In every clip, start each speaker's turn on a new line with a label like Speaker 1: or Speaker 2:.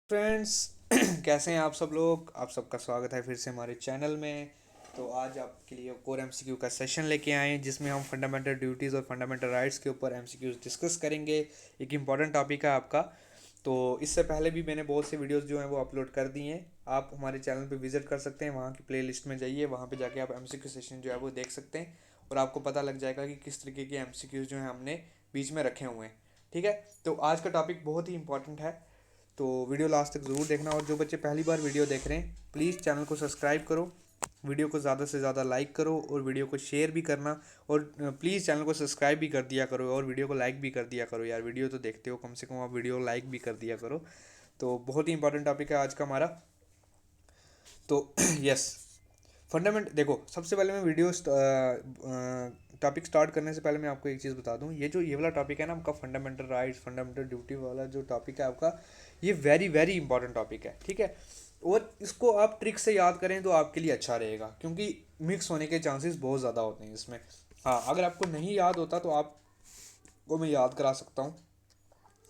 Speaker 1: Friends कैसे हैं आप सब लोग। आप सबका स्वागत है फिर से हमारे चैनल में। तो आज आपके लिए कोर एमसीक्यू का सेशन लेके आए हैं जिसमें हम फंडामेंटल ड्यूटीज़ और फंडामेंटल राइट्स के ऊपर एमसीक्यूज डिस्कस करेंगे। एक इम्पॉर्टेंट टॉपिक है आपका। तो इससे पहले भी मैंने बहुत से वीडियोस जो हैं वो अपलोड कर दिए हैं। आप हमारे चैनल पे विजिट कर सकते हैं, वहाँ की प्लेलिस्ट में जाइए, वहाँ पे जाके आप एमसीक्यू सेशन जो है वो देख सकते हैं और आपको पता लग जाएगा कि किस तरीके के एमसीक्यूज जो हैं हमने बीच में रखे हुए हैं। ठीक है, तो आज का टॉपिक बहुत ही इंपॉर्टेंट है, तो वीडियो लास्ट तक ज़रूर देखना। और जो बच्चे पहली बार वीडियो देख रहे हैं प्लीज़ चैनल को सब्सक्राइब करो, वीडियो को ज़्यादा से ज़्यादा लाइक करो और वीडियो को शेयर भी करना। और प्लीज़ चैनल को सब्सक्राइब भी कर दिया करो और वीडियो को लाइक भी कर दिया करो यार। वीडियो तो देखते हो, कम से कम आप वीडियो लाइक भी कर दिया करो। तो बहुत ही इंपॉर्टेंट टॉपिक है आज का हमारा। तो यस, फंडामेंट देखो, सबसे पहले मैं वीडियो टॉपिक स्टार्ट करने से पहले मैं आपको एक चीज़ बता दूं। ये वाला टॉपिक है ना आपका, फंडामेंटल राइट्स फंडामेंटल ड्यूटी वाला जो टॉपिक है आपका, ये वेरी वेरी इंपॉर्टेंट टॉपिक है। ठीक है, और इसको आप ट्रिक से याद करें तो आपके लिए अच्छा रहेगा, क्योंकि मिक्स होने के चांसेस बहुत ज़्यादा होते हैं इसमें। हाँ, अगर आपको नहीं याद होता तो आपको मैं याद करा सकता हूँ,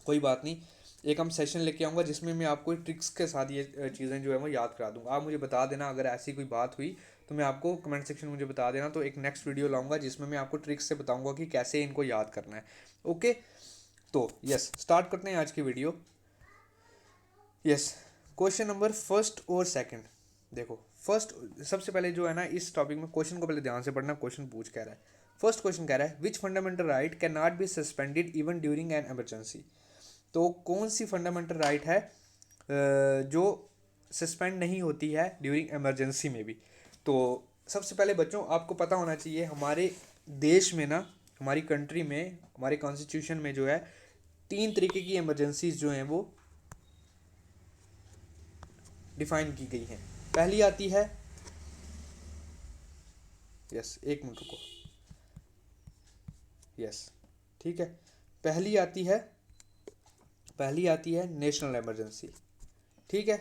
Speaker 1: कोई बात नहीं। एक हम सेशन लेके आऊँगा जिसमें मैं आपको ट्रिक्स के साथ ये चीज़ें जो है वो याद करा दूंगा। आप मुझे बता देना अगर ऐसी कोई बात हुई, तो मैं आपको कमेंट सेक्शन में मुझे बता देना, तो एक नेक्स्ट वीडियो लाऊंगा जिसमें मैं आपको ट्रिक्स से बताऊंगा कि कैसे इनको याद करना है। ओके, तो यस, स्टार्ट करते हैं आज की video. Yes, question number first और सेकंड। देखो, फर्स्ट, सबसे पहले जो है ना इस टॉपिक में क्वेश्चन को पहले ध्यान से पढ़ना। क्वेश्चन पूछ कह रहा है, फर्स्ट क्वेश्चन कह रहा है which fundamental right can not be suspended even during an emergency. तो कौन सी फंडामेंटल राइट है जो सस्पेंड नहीं होती है ड्यूरिंग इमरजेंसी में भी। तो सबसे पहले बच्चों आपको पता होना चाहिए, हमारे देश में ना, हमारी कंट्री में, हमारे कॉन्स्टिट्यूशन में जो है तीन तरीके की इमरजेंसीज जो हैं वो डिफाइन की गई हैं। पहली आती है, यस एक मिनट रुको, यस ठीक है, पहली आती है, नेशनल इमरजेंसी। ठीक है,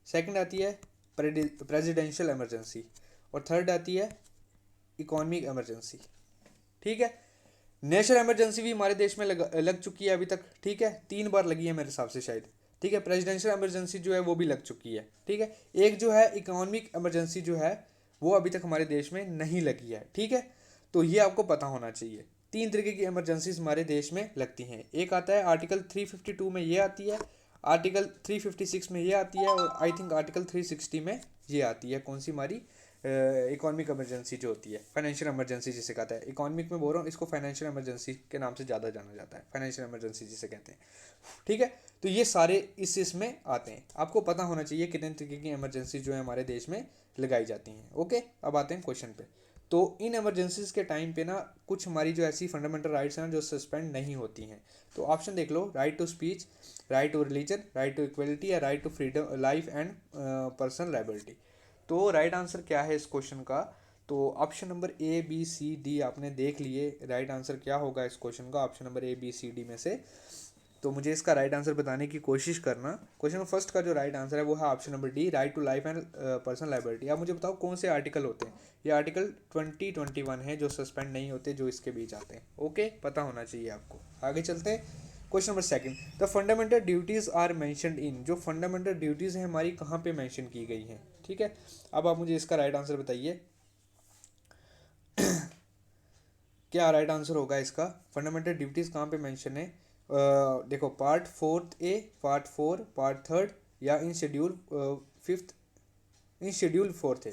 Speaker 1: सेकंड आती है प्रेसिडेंशियल इमरजेंसी और थर्ड आती है इकोनॉमिक इमरजेंसी। ठीक है, नेशनल इमरजेंसी भी हमारे देश में लग चुकी है अभी तक। ठीक है, 3 बार लगी है मेरे हिसाब से शायद। ठीक है, प्रेसिडेंशियल इमरजेंसी जो है वो भी लग चुकी है। ठीक है, एक जो है इकोनॉमिक इमरजेंसी जो है वो अभी तक हमारे देश में नहीं लगी है। ठीक है, तो ये आपको पता होना चाहिए। तीन तरीके की इमरजेंसीज हमारे देश में लगती हैं। एक आता है आर्टिकल 352 में, ये आती है आर्टिकल 356 में, ये आती है और आई थिंक आर्टिकल 360 में ये आती है। कौन सी हमारी इकोनॉमिक इमरजेंसी जो होती है, फाइनेंशियल इमरजेंसी जिसे कहता है। इकोनॉमिक में बोल रहा हूँ, इसको फाइनेंशियल इमरजेंसी के नाम से ज़्यादा जाना जाता है, फाइनेंशियल इमरजेंसी जिसे कहते हैं। ठीक है, तो ये सारे इस इसमें आते हैं। आपको पता होना चाहिए कितने तरीके की इमरजेंसी जो है हमारे देश में लगाई जाती हैं। ओके, अब आते हैं क्वेश्चन पे। तो इन इमरजेंसीज के टाइम पे ना कुछ हमारी जो ऐसी फंडामेंटल राइट्स हैं जो सस्पेंड नहीं होती हैं। तो ऑप्शन देख लो, right to speech, right to religion, right to equality या right to freedom life and personal liability. तो राइट आंसर क्या है इस क्वेश्चन का? तो option number A B C D आपने देख लिए। राइट आंसर क्या होगा इस क्वेश्चन का, option number A B C D में से? तो मुझे इसका राइट आंसर बताने की कोशिश करना। क्वेश्चन फर्स्ट का जो राइट आंसर है वो है option number D, right to life and personal liability. आप मुझे बताओ कौन से आर्टिकल होते हैं? ये आर्टिकल 2021 है जो सस्पेंड नहीं होते, जो इसके बीच आते हैं। ओके, पता होना चाहिए आपको। आगे चलते हैं, question number second, the fundamental duties are mentioned in. जो फंडामेंटल ड्यूटीज हैं हमारी कहाँ पे मेंशन की गई हैं? ठीक है, अब आप मुझे इसका राइट आंसर बताइए, क्या राइट आंसर होगा इसका? फंडामेंटल ड्यूटीज कहाँ पे मेंशन है? देखो, पार्ट फोर्थ ए, पार्ट फोर, पार्ट थर्ड, या इन शेड्यूल फिफ्थ, इन शेड्यूल फोर्थ है।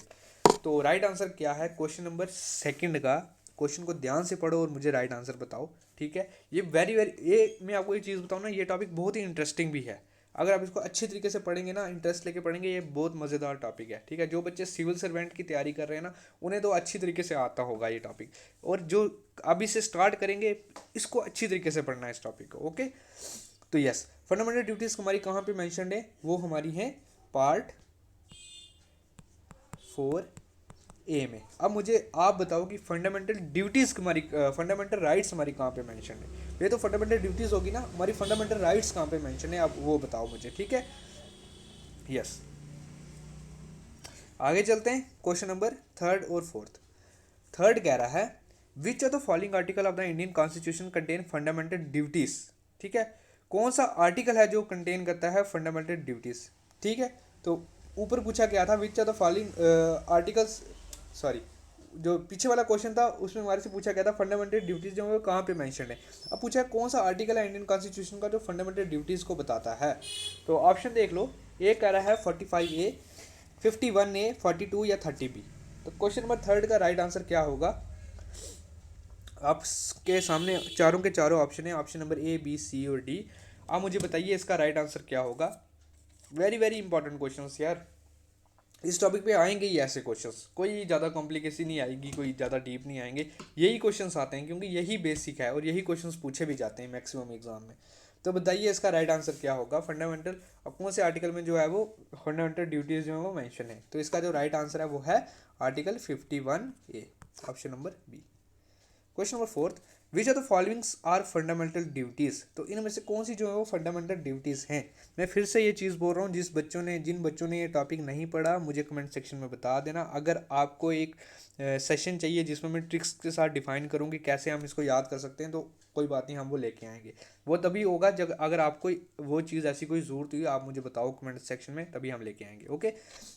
Speaker 1: तो राइट आंसर क्या है क्वेश्चन नंबर सेकंड का? क्वेश्चन को ध्यान से पढ़ो और मुझे राइट आंसर बताओ। ठीक है, ये वेरी वेरी, ये मैं आपको एक चीज़ बताऊँ ना, ये टॉपिक बहुत ही इंटरेस्टिंग भी है। अगर आप इसको अच्छी तरीके से पढ़ेंगे ना, इंटरेस्ट लेके पढ़ेंगे, ये बहुत मज़ेदार टॉपिक है। ठीक है, जो बच्चे सिविल सर्वेंट की तैयारी कर रहे हैं ना, उन्हें तो अच्छी तरीके से आता होगा ये टॉपिक। और जो अभी से स्टार्ट करेंगे, इसको अच्छी तरीके से पढ़ना है इस टॉपिक को। ओके, तो यस, फंडामेंटल ड्यूटीज़ हमारी कहाँ पे मेंशनड है? वो हमारी है पार्ट 4 ए में। अब मुझे आप बताओ कि फंडामेंटल ड्यूटीज़ हमारी, फंडामेंटल राइट्स हमारी कहाँ पे मेंशन है? ये तो फंडामेंटल ड्यूटीज़ होगी ना, हमारी फंडामेंटल राइट्स कहाँ पे मेंशन है, आप वो बताओ मुझे। ठीक है, यस, आगे चलते हैं, क्वेश्चन नंबर थर्ड और फोर्थ। थर्ड कह रहा है which of the following article of the Indian constitution contain fundamental duties. ठीक है, कौन सा आर्टिकल है जो कंटेन करता है फंडामेंटल ड्यूटीज। ठीक है, तो ऊपर पूछा गया था which are the following articles, sorry जो पीछे वाला क्वेश्चन था उसमें हमारे से पूछा गया था फंडामेंटल ड्यूटीज जो है वो कहाँ पे मेंशन है। अब पूछा है कौन सा आर्टिकल है इंडियन कॉन्स्टिट्यूशन का जो फंडामेंटल ड्यूटीज को बताता है। तो ऑप्शन देख लो, ए कह रहा है 45A, 51A, 42 या 30B। तो क्वेश्चन नंबर थर्ड का राइट आंसर क्या होगा। आपके सामने चारों के चारों ऑप्शन है, ऑप्शन नंबर ए, बी, सी और डी। आप मुझे बताइए इसका राइट आंसर क्या होगा। वेरी वेरी इंपॉर्टेंट क्वेश्चन यार, इस टॉपिक पे आएंगे ही ऐसे क्वेश्चंस, कोई ज़्यादा कॉम्प्लिकेशन नहीं आएगी, कोई ज़्यादा डीप नहीं आएंगे, यही क्वेश्चंस आते हैं क्योंकि यही बेसिक है और यही क्वेश्चंस पूछे भी जाते हैं मैक्सिमम एग्जाम में। तो बताइए इसका राइट आंसर क्या होगा। फंडामेंटल अब कौन से आर्टिकल में जो है वो फंडामेंटल ड्यूटीज जो है वो मेंशन है। तो इसका जो राइट आंसर है वो है article 51A, option number B. Question number fourth, which are the followings are fundamental duties. तो इनमें से कौन सी जो है वो फंडामेंटल ड्यूटीज़ हैं। मैं फिर से ये चीज़ बोल रहा हूँ, जिन बच्चों ने ये टॉपिक नहीं पढ़ा मुझे कमेंट सेक्शन में बता देना। अगर आपको एक सेशन चाहिए जिसमें मैं ट्रिक्स के साथ डिफाइन करूँगी कैसे हम इसको याद कर सकते हैं, तो कोई बात नहीं, हम वो लेके आएंगे। वो तभी होगा जब अगर आपको वो चीज़ ऐसी कोई ज़रूरत हुई, आप मुझे बताओ कमेंट सेक्शन में, तभी हम लेके आएंगे। ओके,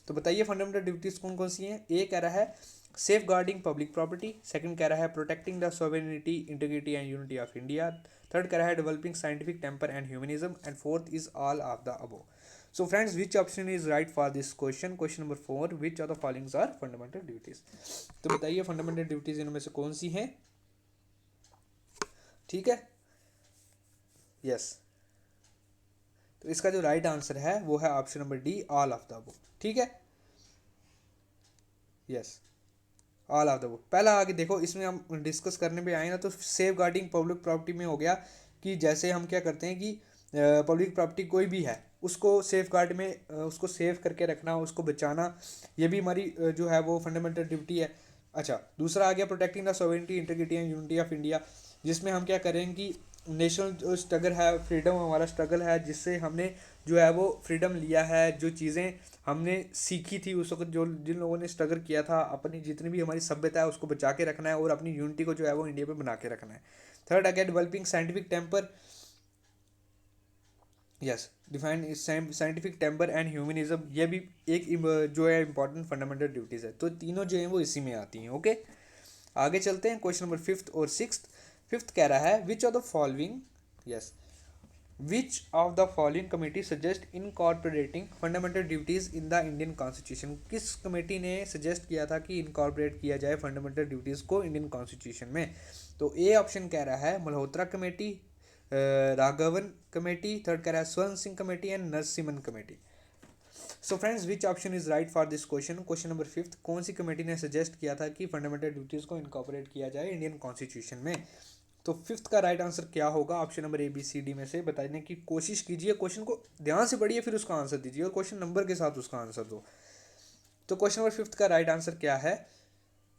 Speaker 1: तो बताइए फंडामेंटल ड्यूटीज़ कौन कौन सी हैं। ए कह रहा है safeguarding public property, second कह रहा है protecting the sovereignty, integrity and unity of India, third कह रहा है developing scientific temper and humanism, and fourth is all of the above. So friends, which option is right for this question. Question number 4, which of the followings are fundamental duties. तो बताइए fundamental duties इनमें से कौन सी हैं। ठीक है, yes, तो इसका जो राइट आंसर है वो है option number D, all of the above. ठीक है, yes, all of the book. पहला आगे देखो, इसमें हम डिस्कस करने पे आए ना, तो सेफ गार्डिंग पब्लिक प्रॉपर्टी में हो गया कि जैसे हम क्या करते हैं कि पब्लिक प्रॉपर्टी कोई भी है उसको सेफ गार्ड में उसको सेव करके रखना, उसको बचाना, ये भी हमारी जो है वो फंडामेंटल ड्यूटी है। अच्छा, दूसरा आ गया protecting the sovereignty, integrity and unity of India, जिसमें हम क्या करें कि नेशनल जो स्ट्रगल है, फ्रीडम हमारा स्ट्रगल है, जिससे हमने जो है वो फ्रीडम लिया है, जो चीज़ें हमने सीखी थी उस वक्त, जो जिन लोगों ने स्ट्रगल किया था, अपनी जितनी भी हमारी सभ्यता है उसको बचा के रखना है और अपनी यूनिटी को जो है वो इंडिया में बना के रखना है। Third again developing scientific temper, yes, define scientific temper and humanism, ये भी एक जो है इंपॉर्टेंट फंडामेंटल ड्यूटीज़ है। तो तीनों जो है वो इसी में आती हैं। ओके, आगे चलते हैं क्वेश्चन नंबर फिफ्थ और सिक्स्थ। फिफ्थ कह रहा है which of the following, yes, which of the following committee suggest incorporating fundamental duties in the Indian constitution. किस कमेटी ने सजेस्ट किया था कि इनकॉर्पोरेट किया जाए फंडामेंटल ड्यूटीज को इंडियन कॉन्स्टिट्यूशन में। तो ए ऑप्शन कह रहा है Malhotra committee, Raghavan committee, third कह रहा है Swaran Singh committee and Narasimhan committee. So friends, which option is right for this question. Question number fifth, कौन सी कमेटी ने सजेस्ट किया था कि फंडामेंटल ड्यूटीज को इनकॉर्पोरेट किया जाए इंडियन कॉन्स्टिट्यूशन में। तो फिफ्थ का राइट आंसर क्या होगा। Option number A, B, C, D में से बताने की कोशिश कीजिए, क्वेश्चन को ध्यान से पढ़िए फिर उसका आंसर दीजिए और क्वेश्चन नंबर के साथ उसका आंसर दो। तो क्वेश्चन नंबर फिफ्थ का राइट आंसर क्या है।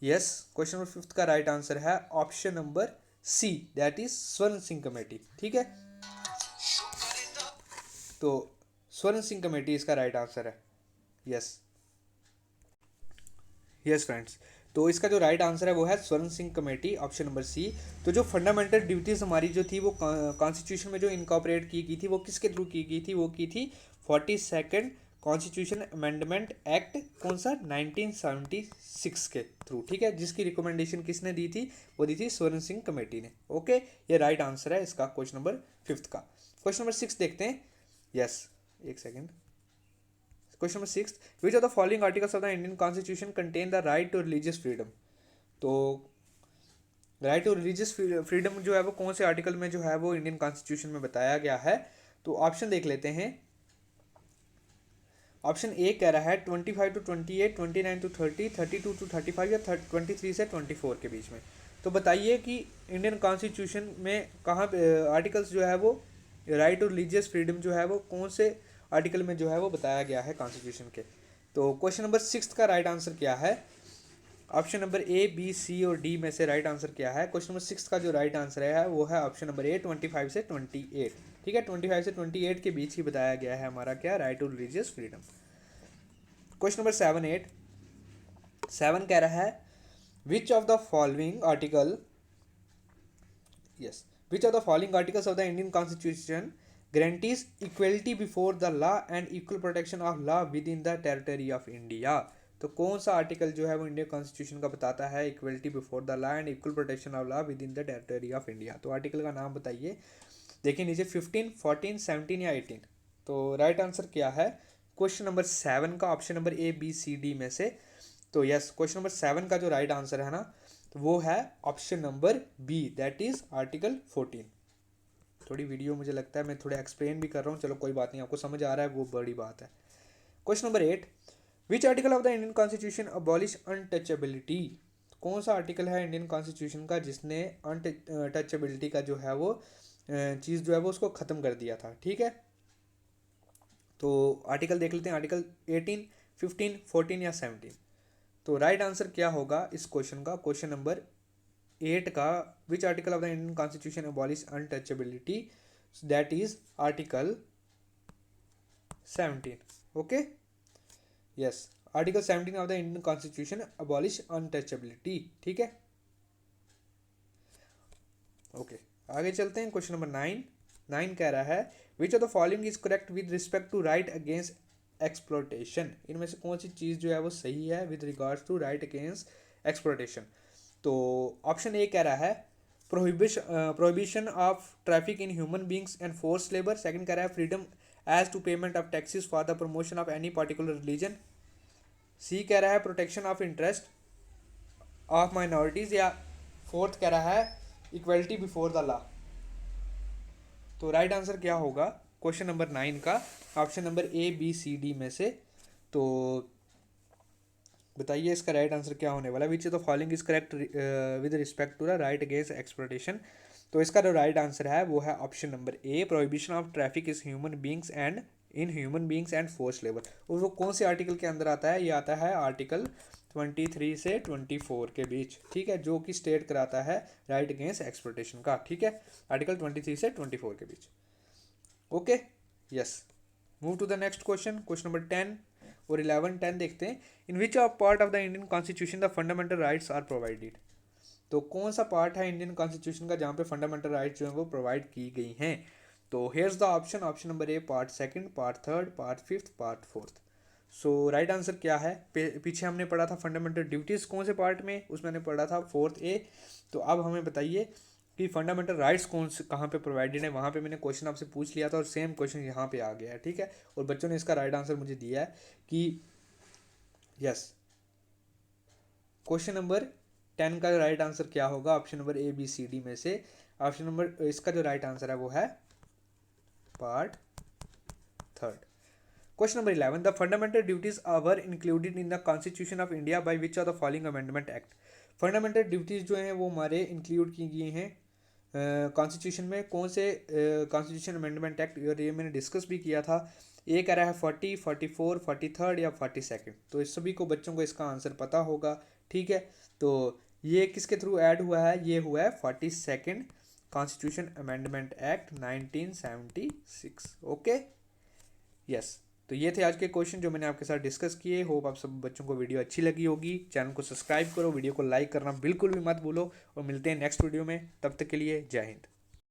Speaker 1: यस, क्वेश्चन नंबर फिफ्थ का राइट आंसर है option number C, that is Swaran Singh committee. ठीक है, तो स्वर्ण सिंह कमेटी इसका राइट आंसर है। यस, यस फ्रेंड्स, तो इसका जो राइट आंसर है वो है Swaran Singh committee, option number C. तो जो फंडामेंटल ड्यूटीज़ हमारी जो थी वो कॉन्स्टिट्यूशन में जो इनकॉर्पोरेट की गई थी वो किसके थ्रू की गई थी, वो की थी 42nd कॉन्स्टिट्यूशन अमेंडमेंट एक्ट, कौन सा, 1976 के थ्रू। ठीक है, जिसकी रिकमेंडेशन किसने दी थी, वो दी थी स्वर्ण सिंह कमेटी ने। ओके, ये राइट आंसर है इसका क्वेश्चन नंबर फिफ्थ का। क्वेश्चन नंबर सिक्स देखते हैं। यस, एक second. Question number six, which of the following articles of the Indian constitution contain the right to religious freedom. तो राइट टू रिलीजियस फ्रीडम जो है वो कौन से आर्टिकल में जो है वो इंडियन कॉन्स्टिट्यूशन में बताया गया है। तो ऑप्शन देख लेते हैं। ऑप्शन ए कह रहा है 25 to 28, 29 to 30, 32 to 35 या 23 से 24 के बीच में। तो बताइए कि इंडियन कॉन्स्टिट्यूशन में कहाँ आर्टिकल्स जो है वो राइट टू रिलीजियस फ्रीडम जो है वो कौन से आर्टिकल में जो है वो बताया गया है कॉन्स्टिट्यूशन के। तो क्वेश्चन नंबर सिक्स का राइट आंसर क्या है। ऑप्शन नंबर ए, बी, सी और डी में से राइट आंसर क्या है। क्वेश्चन नंबर सिक्स का जो राइट आंसर है वो है ऑप्शन नंबर ए, 25 से 28। ठीक है, 25 से 28 के बीच ही बताया गया है हमारा क्या, right to religious freedom. Question number 7 कह रहा है which of the following article, yes, which of the following articles of the Indian constitution guarantees equality before the law and equal protection of law within the territory of India. तो कौन सा article जो है वो Indian constitution का बताता है equality before the law and equal protection of law within the territory of India. तो आर्टिकल का नाम बताइए। देखिए नीचे 15, 14, 17 या 18। तो राइट आंसर क्या है क्वेश्चन नंबर 7 का, option number A B C D में से। तो यस, क्वेश्चन नंबर 7 का जो राइट आंसर है ना, तो वो है option number B, that is article 14। थोड़ी वीडियो मुझे लगता है मैं थोड़ा एक्सप्लेन भी कर रहा हूँ, चलो कोई बात नहीं, आपको समझ आ रहा है वो बड़ी बात है। Question number 8, which article of the Indian constitution abolish untouchability. कौन सा आर्टिकल है इंडियन कॉन्स्टिट्यूशन का जिसने अनटचेबिलिटी का जो है वो चीज़ जो है वो उसको ख़त्म कर दिया था। ठीक है, तो आर्टिकल देख लेते हैं, आर्टिकल 18, 15, 14 या 17। तो राइट आंसर क्या होगा इस क्वेश्चन का, क्वेश्चन नंबर 8 का, which article of the Indian constitution abolish untouchability, that is article 17। Okay, yes, article 17 of the Indian constitution abolish untouchability. ठीक है, ओके, आगे चलते हैं। क्वेश्चन नंबर 9 कह रहा है which of the following is correct with respect to right against exploitation. इनमें से कौन सी चीज़ जो है वो सही है with regards to right against exploitation. तो ऑप्शन ए कह रहा है prohibition of traffic in human beings and force labour. Second कह रहा है freedom as to payment of taxes for the promotion of any particular religion. C कह रहा है protection of interest of minorities, या फोर्थ कह रहा है इक्वलिटी बिफोर द लॉ। तो राइट आंसर क्या होगा क्वेश्चन नंबर 9 का, option number A B C D में से। तो बताइए इसका राइट आंसर क्या होने वाला है, which of the following is correct with respect to the right against exploitation. तो इसका जो राइट आंसर है वो है option number A, prohibition of traffic is human beings and in human beings and force labour. और वो कौन से आर्टिकल के अंदर आता है, ये आता है आर्टिकल 23 से 24 के बीच। ठीक है, जो कि स्टेट कराता है राइट अगेंस्ट एक्सप्लॉयटेशन का। ठीक है, आर्टिकल 23 से 24 के बीच। Okay, yes, move to the next question, question number 10 और 11। 10 देखते हैं, in which of part of the Indian constitution the fundamental rights are provided. तो कौन सा पार्ट है इंडियन कॉन्स्टिट्यूशन का जहाँ पे फंडामेंटल राइट्स जो है वो प्रोवाइड की गई हैं। तो hairs the option, option number A part 2, part 3, part 5, part 4। So right answer क्या है, पीछे हमने पढ़ा था फंडामेंटल ड्यूटीज़ कौन से पार्ट में, उसमें हमने पढ़ा था 4th ए। तो अब हमें बताइए कि फंडामेंटल राइट्स कौन से कहाँ पे प्रोवाइडेड है। वहाँ पे मैंने क्वेश्चन आपसे पूछ लिया था और सेम क्वेश्चन यहाँ पे आ गया है। ठीक है, और बच्चों ने इसका राइट आंसर मुझे दिया है कि यस, क्वेश्चन नंबर 10 का राइट आंसर क्या होगा, option number A B C D में से। ऑप्शन नंबर इसका जो राइट आंसर है वो है part 3। Question number 11, the fundamental duties are included in the constitution of India by which of the following amendment act. Fundamental duties जो हैं वो हमारे इंक्लूड की गई हैं कॉन्स्टिट्यूशन में, कौन से कॉन्स्टिट्यूशन अमेंडमेंट एक्ट, और ये मैंने डिस्कस भी किया था। ये कह रहा है 40, 44, 43 या 42। तो इस सभी को बच्चों को इसका आंसर पता होगा। ठीक है, तो ये किसके थ्रू ऐड हुआ है, ये हुआ है 42nd constitution amendment act 1976। Okay, yes, तो ये थे आज के क्वेश्चन जो मैंने आपके साथ डिस्कस किए। होप आप सब बच्चों को वीडियो अच्छी लगी होगी। चैनल को सब्सक्राइब करो, वीडियो को लाइक करना बिल्कुल भी मत भूलो, और मिलते हैं नेक्स्ट वीडियो में। तब तक के लिए जय हिंद।